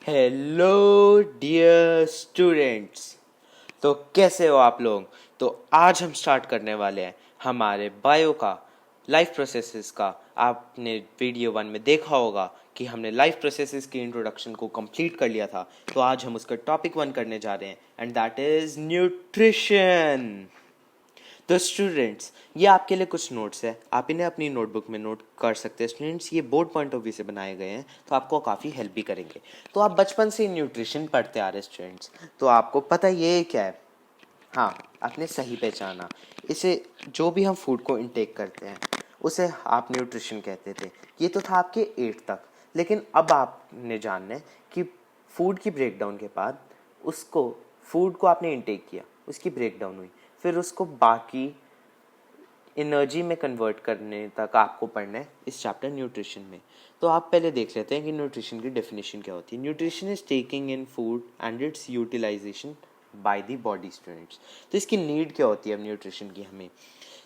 Hello dear students. तो कैसे हो आप लोग। तो आज हम स्टार्ट करने वाले हैं हमारे बायो का लाइफ प्रोसेसेस का। आपने वीडियो 1 में देखा होगा कि हमने लाइफ प्रोसेसेस की इंट्रोडक्शन को कंप्लीट कर लिया था। तो आज हम उसका टॉपिक 1 करने जा रहे हैं एंड दैट इज न्यूट्रिशन। तो स्टूडेंट्स, ये आपके लिए कुछ नोट्स है, आप इन्हें अपनी नोटबुक में नोट कर सकते हैं। स्टूडेंट्स, ये बोर्ड पॉइंट ऑफ व्यू से बनाए गए हैं तो आपको काफ़ी हेल्प भी करेंगे। तो आप बचपन से न्यूट्रिशन पढ़ते आ रहे हैं स्टूडेंट्स, तो आपको पता ये क्या है। हाँ, आपने सही पहचाना। इसे जो भी हम फूड को इनटेक करते हैं उसे आप न्यूट्रिशन कहते थे। ये तो था आपके 8 तक। लेकिन अब आपने जानना है कि फूड की ब्रेकडाउन के बाद उसको फूड को आपने इनटेक किया, उसकी ब्रेकडाउन हुई, फिर उसको बाकी एनर्जी में कन्वर्ट करने तक आपको पढ़ना है इस चैप्टर न्यूट्रिशन में। तो आप पहले देख लेते हैं कि न्यूट्रिशन की डेफिनेशन क्या होती है। Nutrition is taking in food and its utilization by the body students. तो इसकी नीड क्या होती है अब न्यूट्रिशन की हमें,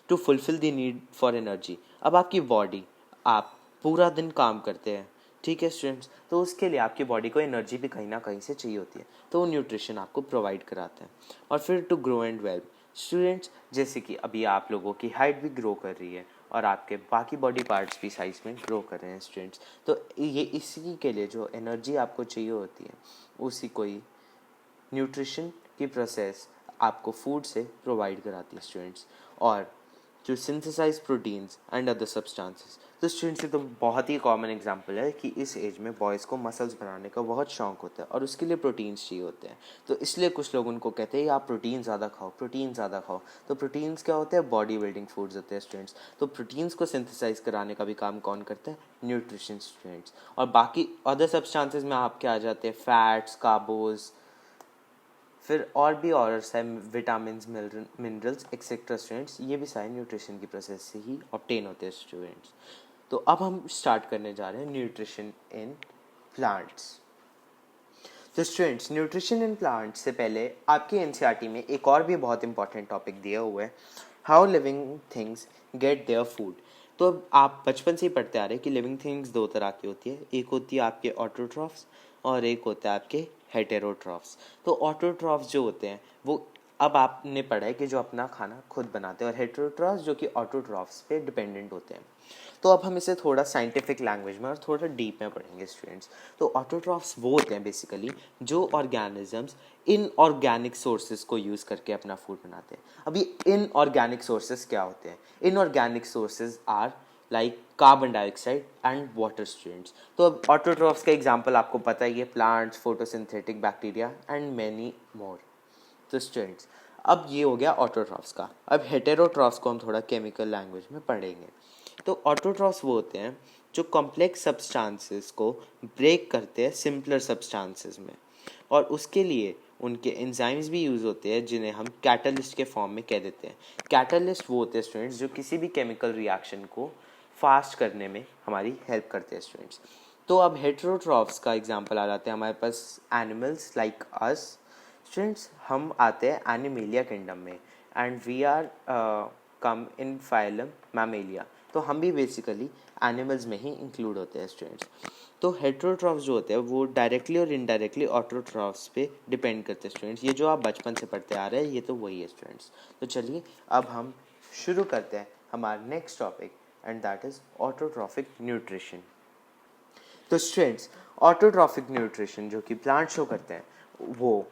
to fulfill the need for energy. अब आपकी बॉडी, आप पूरा दिन काम करते हैं, ठीक है स्टूडेंट्स, तो उसके लिए आपकी बॉडी को एनर्जी भी कहीं ना कहीं से चाहिए होती है, तो वो न्यूट्रिशन आपको प्रोवाइड कराता है। और फिर to grow and well students, जैसे कि अभी आप लोगों की हाइट भी ग्रो कर रही है और आपके बाकी बॉडी पार्ट्स भी साइज में ग्रो कर रहे हैं स्टूडेंट्स, तो ये इसी के लिए जो एनर्जी आपको चाहिए होती है उसी को ही न्यूट्रिशन की प्रोसेस आपको फूड से प्रोवाइड कराती है स्टूडेंट्स। और जो synthesize proteins and other substances, तो स्टूडेंट्स ये तो बहुत ही कॉमन एग्जांपल है कि इस एज में बॉयज़ को मसल्स बनाने का बहुत शौक होता है और उसके लिए प्रोटीन्स चाहिए होते हैं। तो इसलिए कुछ लोग उनको कहते हैं आप प्रोटीन ज़्यादा खाओ, प्रोटीन ज़्यादा खाओ। तो प्रोटीन्स क्या होते हैं, बॉडी बिल्डिंग फूड्स होते हैं स्टूडेंट्स। तो प्रोटीन्स को सिंथेसाइज कराने का भी काम कौन करता है, न्यूट्रिशन स्टूडेंट्स। और बाकी अदर सब्सटेंसेस में आपके आ जाते हैं फैट्स, कार्बोज, फिर और भी ऑर्डर्स है विटामिन, मिनरल्स एक्सेट्रा स्टूडेंट्स। ये भी सारे न्यूट्रिशन की प्रोसेस से ही ऑब्टेन होते हैं स्टूडेंट्स। तो अब हम स्टार्ट करने जा रहे हैं न्यूट्रिशन इन प्लांट्स। तो स्टूडेंट्स, न्यूट्रिशन इन प्लांट्स से पहले आपके एनसीईआरटी में एक और भी बहुत इंपॉर्टेंट टॉपिक दिया हुआ है, how living things get their food. तो अब आप बचपन से ही पढ़ते आ रहे हैं कि लिविंग थिंग्स दो तरह की होती है, एक होती है आपके ऑटोट्रॉफ्स और एक होता है आपके हेटेरोट्रॉफ्स। तो ऑटोट्रॉफ्स जो होते हैं वो अब आपने पढ़ा है कि जो अपना खाना खुद बनाते हैं, और हेटेरोट्रॉफ्स जो कि ऑटोट्रॉफ्स पे डिपेंडेंट होते हैं। तो अब हम इसे थोड़ा साइंटिफिक लैंग्वेज में और थोड़ा डीप में पढ़ेंगे स्टूडेंट्स। तो ऑटोट्रॉफ्स वो होते हैं बेसिकली जो ऑर्गेनिजम्स इन ऑर्गेनिक सोर्सेज को यूज़ करके अपना फूड बनाते हैं। अभी इन ऑर्गेनिक सोर्सेज क्या होते हैं, inorganic sources are like carbon dioxide and water students. तो अब ऑटोट्रॉफ्स का एग्जांपल आपको पता ही है, plants, photosynthetic bacteria and many more. तो स्टूडेंट्स, अब ये हो गया ऑटोट्रॉफ्स का। अब हेटेरोट्रॉफ्स को हम थोड़ा केमिकल लैंग्वेज में पढ़ेंगे। तो ऑटोट्रॉफ्स वो होते हैं जो कॉम्प्लेक्स सब्सटेंसेस को ब्रेक करते हैं सिंपलर सब्सटेंसेस में, और उसके लिए उनके एंजाइम्स भी यूज़ होते हैं जिन्हें हम कैटलिस्ट के फॉर्म में कह देते हैं। कैटलिस्ट वो होते हैं स्टूडेंट्स जो किसी भी केमिकल रिएक्शन को फास्ट करने में हमारी हेल्प करते हैं स्टूडेंट्स। तो अब हेटेरोट्रॉफ्स का एग्जांपल आ जाते हैं हमारे पास एनिमल्स लाइक अस स्टूडेंट्स। हम आते हैं एनिमेलिया किंगडम में and we are come in phylum Mammalia. तो हम भी बेसिकली एनिमल्स में ही इंक्लूड होते हैं स्टूडेंट्स। तो हेटेरोट्रॉफ्स जो होते हैं वो डायरेक्टली और इनडायरेक्टली ऑटोट्रॉफ्स पे डिपेंड करते हैं स्टूडेंट्स। ये जो आप बचपन से पढ़ते आ रहे हैं ये तो वही है स्टूडेंट्स। तो चलिए अब हम शुरू करते हैं हमारा next topic and that is autotrophic nutrition. तो स्टूडेंट्स, ऑटोट्रॉफिक न्यूट्रिशन जो कि प्लांट शो करते हैं वो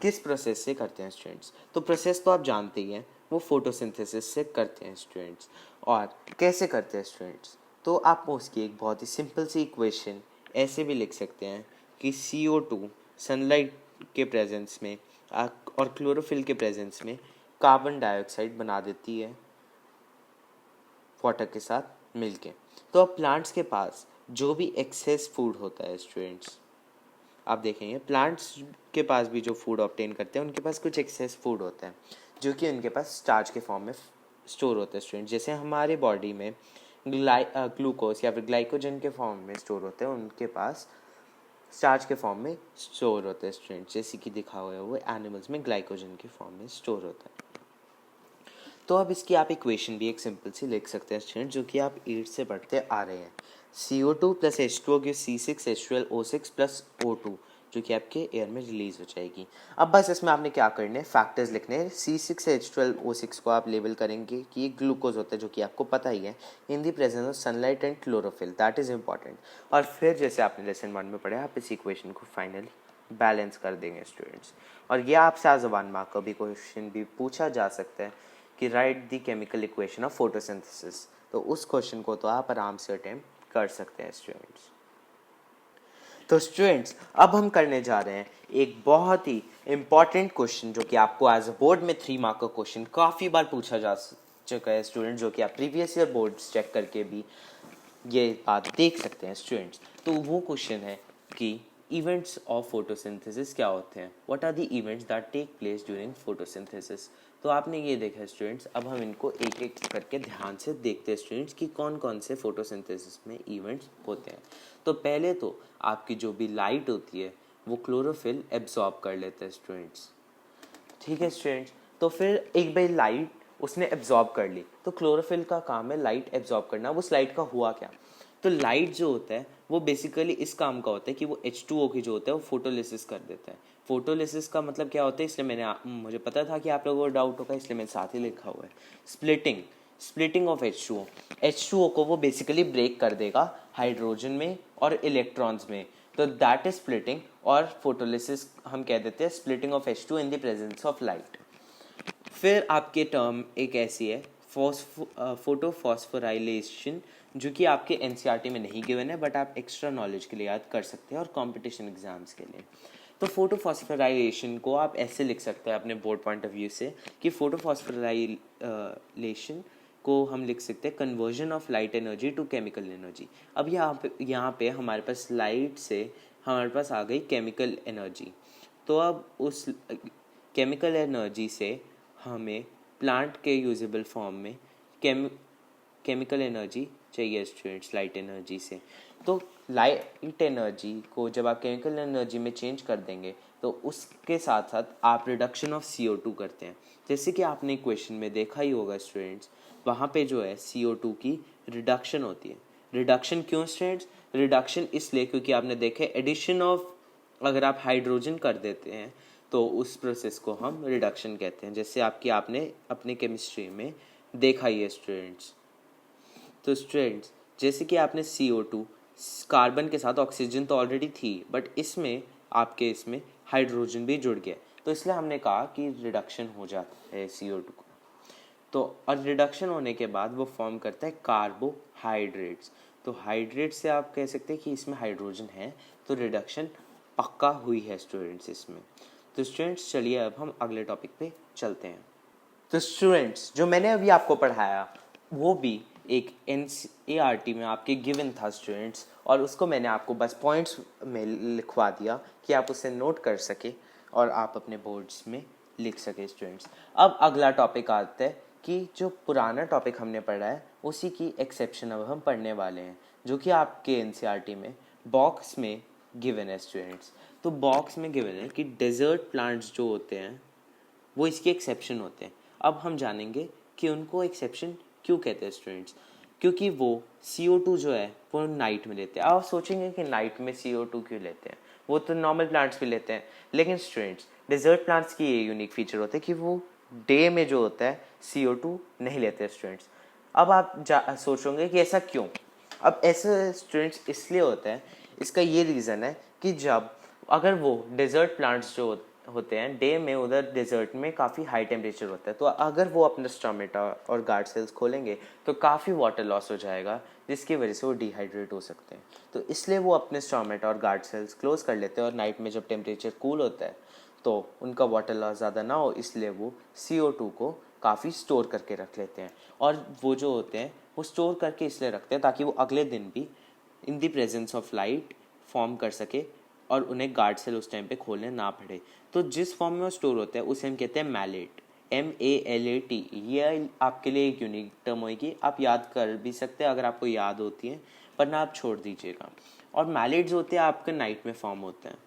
किस प्रोसेस से करते हैं स्टूडेंट्स। तो प्रोसेस तो आप जानते ही हैं, वो फोटोसिंथेसिस से करते हैं स्टूडेंट्स। और कैसे करते हैं स्टूडेंट्स, तो आप उसकी एक बहुत ही सिंपल सी इक्वेशन ऐसे भी लिख सकते हैं कि CO2 सनलाइट के प्रेजेंस में और क्लोरोफिल के प्रेजेंस में कार्बन डाइऑक्साइड बना देती है वाटर के साथ मिलके। तो अब प्लांट्स के पास जो भी एक्सेस फूड होता है स्टूडेंट्स, आप देखेंगे प्लांट्स के पास भी जो फूड ऑब्टेन करते हैं उनके पास कुछ एक्सेस फूड होता है जो कि उनके पास स्टार्च के फॉर्म में स्टोर होता है स्टूडेंट। जैसे हमारे बॉडी में ग्लूकोज या फिर ग्लाइकोजन के फॉर्म में स्टोर होते हैं, उनके पास स्टार्च के फॉर्म में स्टोर होते हैं स्टूडेंट। जैसे कि दिखा हुआ है वो एनिमल्स में ग्लाइकोजन के फॉर्म में स्टोर होता है। तो अब इसकी आप इक्वेशन भी एक सिंपल सी लिख सकते हैं स्टूडेंट जो कि आप 8 से पढ़ते आ रहे हैं। CO2 plus H2O give C6H12O6 plus O2। जो कि आपके एयर में रिलीज हो जाएगी। अब बस इसमें आपने क्या करना है, फैक्टर्स लिखने हैं। C6H12O6 को आप लेबल करेंगे कि ये ग्लूकोज होता है, जो कि आपको पता ही है, in the presence of sunlight and chlorophyll, that is important. और फिर जैसे आपने लेसन 1 में पढ़ा, आप इस इक्वेशन को फाइनली बैलेंस कर देंगे स्टूडेंट्स। और ये आपसे आज 1 मार्क का भी क्वेश्चन भी पूछा जा सकता है कि right the chemical equation of photosynthesis, तो उस क्वेश्चन को तो आप आराम से अटेम्प्ट कर सकते हैं स्टूडेंट्स। तो स्टूडेंट्स अब हम करने जा रहे हैं एक बहुत ही इंपॉर्टेंट क्वेश्चन, जो कि आपको एज अ बोर्ड में 3 मार्क का क्वेश्चन काफ़ी बार पूछा जा चुका है स्टूडेंट, जो कि आप प्रीवियस ईयर बोर्ड्स चेक करके भी ये बात देख सकते हैं स्टूडेंट्स। तो वो क्वेश्चन है कि इवेंट्स ऑफ फोटोसिंथेसिस क्या होते हैं, what are the events that take place during photosynthesis. तो आपने ये देखा स्टूडेंट्स, अब हम इनको एक एक करके ध्यान से देखते हैं स्टूडेंट्स कि कौन कौन से फोटोसिंथेसिस में इवेंट्स होते हैं। तो पहले तो आपकी जो भी लाइट होती है वो क्लोरोफिल एब्जॉर्ब कर लेते हैं स्टूडेंट्स, ठीक है स्टूडेंट्स। तो फिर एक बार लाइट उसने एब्जॉर्ब कर ली, तो क्लोरोफिल का काम है लाइट एब्जॉर्ब करना। उस लाइट का हुआ क्या, तो लाइट जो होता है वो बेसिकली इस काम का होता है कि वो H2O की जो होता है वो फोटोलिसिस कर देता है। फोटोलिसिस का मतलब क्या होता है, इसलिए मुझे पता था कि आप लोगों को डाउट होगा, इसलिए मैंने साथ ही लिखा हुआ है। स्प्लिटिंग ऑफ H2O को वो बेसिकली ब्रेक कर देगा हाइड्रोजन में और इलेक्ट्रॉन्स में, तो दैट इज स्प्लिटिंग। और फोटोलिसिस हम कह देते हैं splitting of H2 in the presence of light. फिर आपके टर्म एक ऐसी है फोटोफॉस्फोराइलेशन, जो कि आपके एनसीईआरटी में नहीं गिवन है, बट आप एक्स्ट्रा नॉलेज के लिए याद कर सकते हैं और कंपटीशन एग्जाम्स के लिए। तो फोटोफॉस्फोराइलेशन को आप ऐसे लिख सकते हैं अपने बोर्ड पॉइंट ऑफ व्यू से कि फोटोफॉस्फोराइलेशन को हम लिख सकते हैं conversion of light energy to chemical energy. अब यहाँ पे हमारे पास लाइट से हमारे पास आ गई केमिकल एनर्जी। तो अब उस केमिकल एनर्जी से हमें प्लांट के यूजेबल फॉर्म में केमिकल एनर्जी चाहिए स्टूडेंट्स लाइट एनर्जी से। तो लाइट एनर्जी को जब आप केमिकल एनर्जी में चेंज कर देंगे तो उसके साथ साथ आप रिडक्शन ऑफ CO2 करते हैं। जैसे कि आपने क्वेश्चन में देखा ही होगा स्टूडेंट्स, वहाँ पे जो है CO2 की रिडक्शन होती है। रिडक्शन क्यों स्टूडेंट्स, रिडक्शन इसलिए क्योंकि आपने देखे एडिशन ऑफ, अगर आप हाइड्रोजन कर देते हैं तो उस प्रोसेस को हम रिडक्शन कहते हैं, जैसे आपने अपने केमिस्ट्री में देखा ही है स्टूडेंट्स। तो स्टूडेंट्स जैसे कि आपने CO2, कार्बन के साथ ऑक्सीजन तो ऑलरेडी थी, बट इसमें हाइड्रोजन भी जुड़ गया, तो इसलिए हमने कहा कि रिडक्शन हो जाता है CO2 को। तो और रिडक्शन होने के बाद वो फॉर्म करता है कार्बोहाइड्रेट्स। तो हाइड्रेट से आप कह सकते हैं कि इसमें हाइड्रोजन है, तो रिडक्शन पक्का हुई है स्टूडेंट्स इसमें। तो स्टूडेंट्स चलिए अब हम अगले टॉपिक पे चलते हैं। तो स्टूडेंट्स जो मैंने अभी आपको पढ़ाया वो भी एक NCERT में आपके गिवन था स्टूडेंट्स, और उसको मैंने आपको बस पॉइंट्स में लिखवा दिया कि आप उसे नोट कर सके और आप अपने बोर्ड्स में लिख सके स्टूडेंट्स। अब अगला टॉपिक आता है कि जो पुराना टॉपिक हमने पढ़ा है उसी की एक्सेप्शन अब हम पढ़ने वाले हैं, जो कि आपके NCERT में बॉक्स में गिवन है स्टूडेंट्स। तो बॉक्स में गिवन है कि डेजर्ट प्लांट्स जो होते हैं वो इसके एक्सेप्शन होते हैं। अब हम जानेंगे कि उनको एक्सेप्शन क्यों कहते हैं स्टूडेंट्स, क्योंकि वो CO2 जो है वो नाइट में लेते हैं। आप सोचेंगे कि नाइट में CO2 क्यों लेते हैं, वो तो नॉर्मल प्लांट्स भी लेते हैं, लेकिन स्टूडेंट्स डेजर्ट प्लांट्स की ये यूनिक फीचर होता है कि वो डे में जो होता है CO2 नहीं लेते स्टूडेंट्स। अब आप सोचोगे कि ऐसा क्यों। अब ऐसा स्टूडेंट्स इसलिए होता है, इसका ये रीज़न है कि जब अगर वो डेजर्ट प्लांट्स जो होते हैं डे में, उधर डेजर्ट में काफ़ी हाई टेम्परेचर होता है, तो अगर वो अपना स्टोमेटा और गार्ड सेल्स खोलेंगे तो काफ़ी वाटर लॉस हो जाएगा, जिसकी वजह से वो डिहाइड्रेट हो सकते हैं। तो इसलिए वो अपने स्टोमेटा और गार्ड सेल्स क्लोज कर लेते हैं, और नाइट में जब टेम्परेचर कूल होता है तो उनका वाटर लॉस ज़्यादा ना हो, इसलिए वो CO2 को काफ़ी स्टोर करके रख लेते हैं। और वो जो होते हैं वो स्टोर करके इसलिए रखते हैं ताकि वो अगले दिन भी in the presence of light form कर सके और उन्हें गार्ड सेल उस टाइम पे खोलने ना पड़े। तो जिस फॉर्म में वो स्टोर होता है उसे हम कहते हैं मैलेट, MALAT। ये आपके लिए एक यूनिक टर्म होगी, आप याद कर भी सकते हैं अगर आपको याद होती है, वरना आप छोड़ दीजिएगा। और मैलेट जो होते हैं आपके नाइट में फॉर्म होते हैं,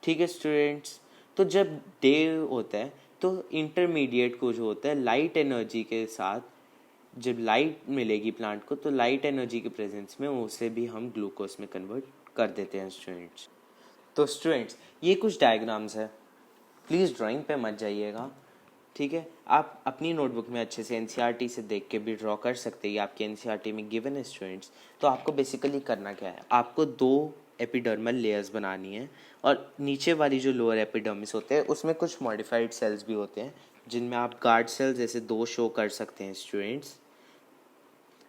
ठीक है स्टूडेंट्स। तो जब डे होता है तो इंटरमीडिएट को जो होता है लाइट एनर्जी के साथ, जब लाइट मिलेगी प्लांट को तो लाइट एनर्जी के प्रेजेंस में उसे भी हम ग्लूकोज में कन्वर्ट कर देते हैं स्टूडेंट्स। तो स्टूडेंट्स ये कुछ डायग्राम्स है, प्लीज़ ड्राइंग पे मत जाइएगा, ठीक है। आप अपनी नोटबुक में अच्छे से एनसीईआरटी से देख के भी ड्रॉ कर सकते हैं, ये आपके एनसीईआरटी में गिवन है स्टूडेंट्स। तो आपको बेसिकली करना क्या है, आपको 2 एपिडर्मल लेयर्स बनानी है और नीचे वाली जो लोअर एपिडर्मिस होते हैं उसमें कुछ मॉडिफाइड सेल्स भी होते हैं जिनमें आप गार्ड सेल्स जैसे 2 शो कर सकते हैं स्टूडेंट्स।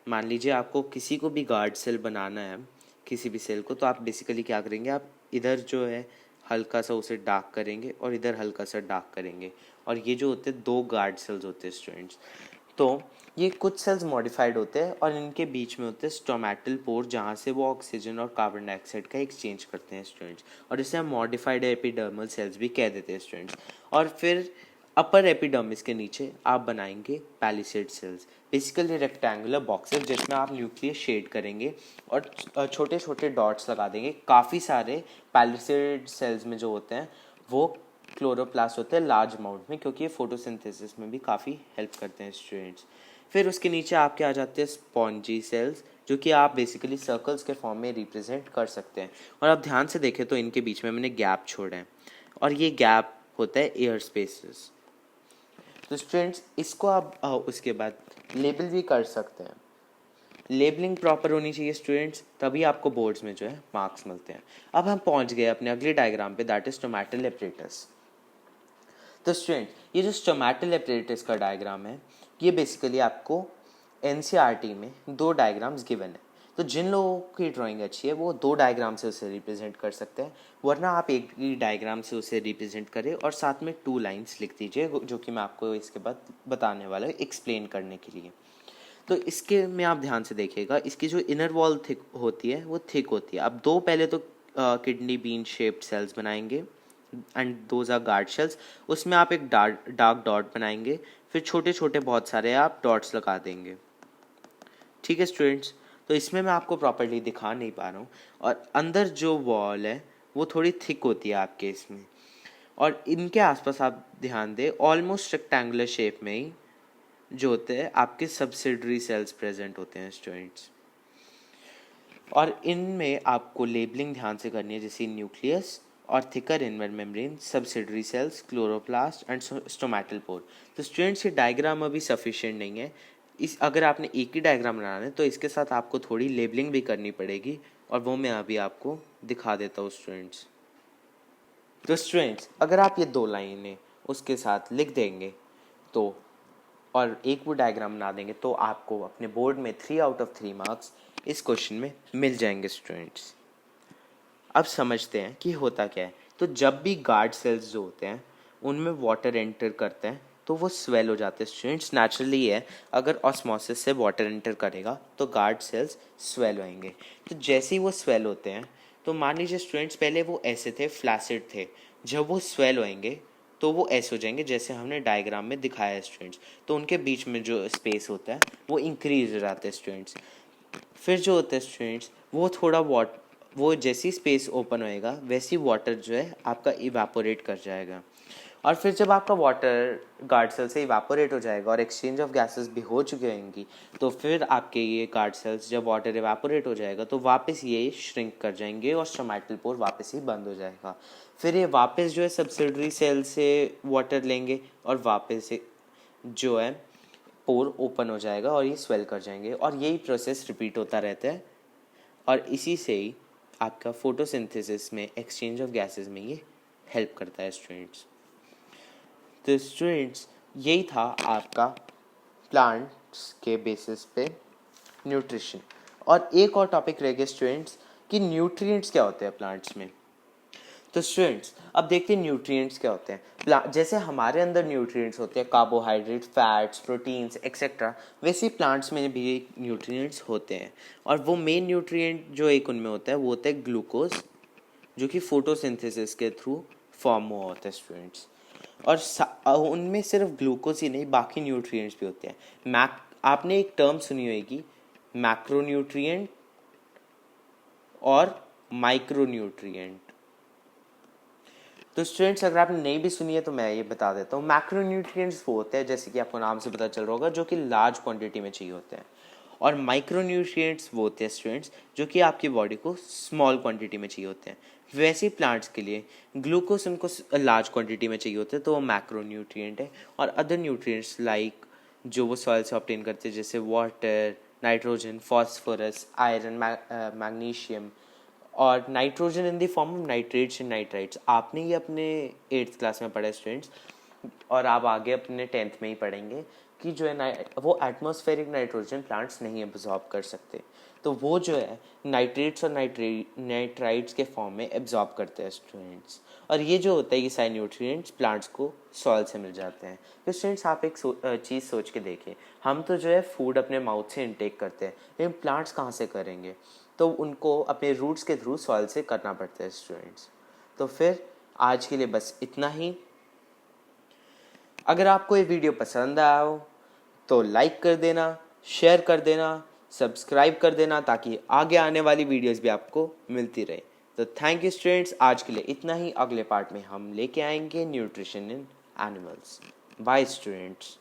मान लीजिए आपको किसी को भी गार्ड सेल बनाना है, किसी भी सेल को, तो आप बेसिकली क्या करेंगे, आप इधर जो है हल्का सा उसे डार्क करेंगे और इधर हल्का सा डार्क करेंगे, और ये जो होते हैं 2 गार्ड सेल्स होते हैं स्टूडेंट्स। तो ये कुछ सेल्स मॉडिफाइड होते हैं और इनके बीच में होते हैं स्टोमेटल पोर, जहाँ से वो ऑक्सीजन और कार्बन डाइऑक्साइड का एक्सचेंज करते हैं स्टूडेंट्स, और इसे हम मॉडिफाइड एपिडर्मल सेल्स भी कह देते हैं स्टूडेंट्स। और फिर अपर एपिडर्मिस के नीचे आप बनाएंगे palisade cells, basically rectangular boxes जिसमें आप न्यूक्लियस शेड करेंगे और छोटे छोटे डॉट्स लगा देंगे। काफ़ी सारे पैलिसेड सेल्स में जो होते हैं वो क्लोरोप्लास्ट होते हैं लार्ज अमाउंट में, क्योंकि ये फोटोसिंथेसिस में भी काफ़ी हेल्प करते हैं स्टूडेंट्स। फिर उसके नीचे आपके आ जाते हैं स्पॉन्जी सेल्स, जो कि आप बेसिकली सर्कल्स के फॉर्म में रिप्रेजेंट कर सकते हैं। और आप ध्यान से देखें तो इनके बीच में मैंने गैप छोड़े हैं, और ये गैप होता है एयर स्पेसेस। तो स्टूडेंट्स इसको आप उसके बाद लेबल भी कर सकते हैं। लेबलिंग प्रॉपर होनी चाहिए स्टूडेंट्स, तभी आपको बोर्ड्स में जो है मार्क्स मिलते हैं। अब हम पहुंच गए अपने अगले डायग्राम पे, दैट इज स्टोमेटल एपरेटस। तो स्टूडेंट ये जो स्टोमेटल एपरेटस का डायग्राम है, ये बेसिकली आपको एनसीईआरटी में 2 डायग्राम्स गिवन है। तो जिन लोगों की ड्राइंग अच्छी है वो 2 डायग्राम से उसे रिप्रेजेंट कर सकते हैं, वरना आप एक ही डायग्राम से उसे रिप्रेजेंट करें और साथ में 2 लाइन्स लिख दीजिए, जो कि मैं आपको इसके बाद बताने वाला हूँ एक्सप्लेन करने के लिए। तो इसके में आप ध्यान से देखिएगा, इसकी जो इनर वॉल थिक होती है वो थिक होती है। अब 2 पहले तो किडनी बीन शेप्ड सेल्स बनाएंगे and those are guard cells. उसमें आप एक डार्क डॉट बनाएंगे, फिर छोटे छोटे बहुत सारे आप डॉट्स लगा देंगे, ठीक है स्टूडेंट्स। तो इसमें मैं आपको प्रॉपर्ली दिखा नहीं पा रहा हूँ, और अंदर जो वॉल है वो थोड़ी थिक होती है आपके इसमें, और इनके आसपास आप ध्यान दें ऑलमोस्ट रेक्टेंगुलर शेप में ही जो होते हैं आपके सब्सिडरी सेल्स प्रेजेंट होते हैं स्टूडेंट्स। और इनमें आपको लेबलिंग ध्यान से करनी है, जैसे न्यूक्लियस और thicker inner membrane, subsidiary cells, chloroplast and stomatal pore. तो स्टूडेंट्स ये डायग्राम अभी सफिशिएंट नहीं है, इस अगर आपने एक ही डायग्राम बनाना है तो इसके साथ आपको थोड़ी लेबलिंग भी करनी पड़ेगी, और वो मैं अभी आपको दिखा देता हूँ स्टूडेंट्स। तो स्टूडेंट्स अगर आप ये 2 लाइनें उसके साथ लिख देंगे तो और एक वो डायग्राम बना देंगे, तो आपको अपने बोर्ड में 3 आउट ऑफ 3 मार्क्स इस क्वेश्चन में मिल जाएंगे स्टूडेंट्स। अब समझते हैं कि होता क्या है। तो जब भी गार्ड सेल्स जो होते हैं उनमें वाटर एंटर करते हैं तो वो स्वेल हो जाते हैं स्टूडेंट्स, नेचुरली है। अगर ऑस्मोसिस से वाटर एंटर करेगा तो गार्ड सेल्स स्वेल होंगे। तो जैसे ही वो स्वेल होते हैं, तो मान लीजिए स्टूडेंट्स पहले वो ऐसे थे, फ्लैसिड थे, जब वो स्वेल होंगे तो वो ऐसे हो जाएंगे जैसे हमने डायग्राम में दिखाया है स्टूडेंट्स। तो उनके बीच में जो स्पेस होता है वो इंक्रीज हो जाता है स्टूडेंट्स। फिर जो होता है स्टूडेंट्स वो थोड़ा वो जैसी स्पेस ओपन होएगा वैसी वाटर जो है आपका इवापोरेट कर जाएगा। और फिर जब आपका वाटर गार्ड सेल से इवापोरेट हो जाएगा और एक्सचेंज ऑफ गैसेस भी हो चुकी होंगी, तो फिर आपके ये गार्ड सेल्स जब वाटर इवापोरेट हो जाएगा तो वापस ये श्रिंक कर जाएंगे और स्टोमेटल पोर वापस ही बंद हो जाएगा। फिर ये वापस जो है सब्सिडरी सेल से वाटर लेंगे और वापस से जो है पोर ओपन हो जाएगा और ये स्वेल कर जाएंगे, और यही प्रोसेस रिपीट होता रहता है, और इसी से ही आपका फोटोसिंथेसिस में एक्सचेंज ऑफ गैसेस में ये हेल्प करता है स्टूडेंट्स। तो स्टूडेंट्स यही था आपका प्लांट्स के बेसिस पे न्यूट्रिशन। और एक और टॉपिक रह गया स्टूडेंट्स कि न्यूट्रिएंट्स क्या होते हैं प्लांट्स में। तो स्टूडेंट्स अब देखते हैं न्यूट्रिएंट्स क्या होते हैं। जैसे हमारे अंदर न्यूट्रिएंट्स होते हैं कार्बोहाइड्रेट, फैट्स, प्रोटीन्स एक्सेट्रा, वैसे ही प्लांट्स में भी न्यूट्रिएंट्स होते हैं। और वो मेन न्यूट्रिएंट जो एक उनमें होता है वो होता है ग्लूकोज, जो कि फोटोसिंथेसिस के थ्रू फॉर्म हुआ होता है स्टूडेंट्स। और उनमें सिर्फ ग्लूकोज ही नहीं बाकी न्यूट्रिएंट्स भी होते हैं। आपने एक टर्म सुनी होगी मैक्रोन्यूट्रिएंट और माइक्रोन्यूट्रिएंट। तो स्टूडेंट्स अगर आपने नहीं भी सुनी है तो मैं ये बता देता हूँ। मैक्रोन्यूट्रिएंट्स वो होते हैं, जैसे कि आपको नाम से पता चल रहा होगा, जो कि लार्ज क्वांटिटी में चाहिए होते हैं। और माइक्रो न्यूट्रिएंट्स वो होते हैं स्टूडेंट्स जो कि आपकी बॉडी को स्मॉल क्वांटिटी में चाहिए होते हैं। वैसे ही प्लांट्स के लिए ग्लूकोज उनको लार्ज क्वांटिटी में चाहिए होते हैं, तो वो मैक्रो न्यूट्रिएंट है। और अदर न्यूट्रिएंट्स लाइक जो वो सॉइल से ऑब्टेन करते हैं, जैसे water, nitrogen, phosphorus, iron, magnesium और nitrogen in the form of nitrates and nitrites. आपने ये अपने 8th क्लास में पढ़ा है स्टूडेंट्स, और आप आगे अपने 10th में ही पढ़ेंगे कि जो है वो एटमॉस्फेरिक नाइट्रोजन प्लांट्स नहीं एब्जॉर्ब कर सकते, तो वो जो है नाइट्रेट्स और नाइट्राइट्स के फॉर्म में एब्जॉर्ब करते हैं स्टूडेंट्स। और ये जो होता है ये सारे न्यूट्रिएंट्स प्लांट्स को सॉइल से मिल जाते हैं। तो स्टूडेंट्स आप एक चीज़ सोच के देखिए, हम तो जो है फूड अपने माउथ से इनटेक करते हैं, लेकिन प्लांट्स कहाँ से करेंगे? तो उनको अपने रूट्स के थ्रू सॉइल से करना पड़ता है स्टूडेंट्स। तो फिर आज के लिए बस इतना ही। अगर आपको ये वीडियो पसंद आया हो तो लाइक कर देना, शेयर कर देना, सब्सक्राइब कर देना, ताकि आगे आने वाली वीडियोस भी आपको मिलती रहे। तो थैंक यू स्टूडेंट्स, आज के लिए इतना ही। अगले पार्ट में हम लेके आएंगे nutrition in animals. Bye students.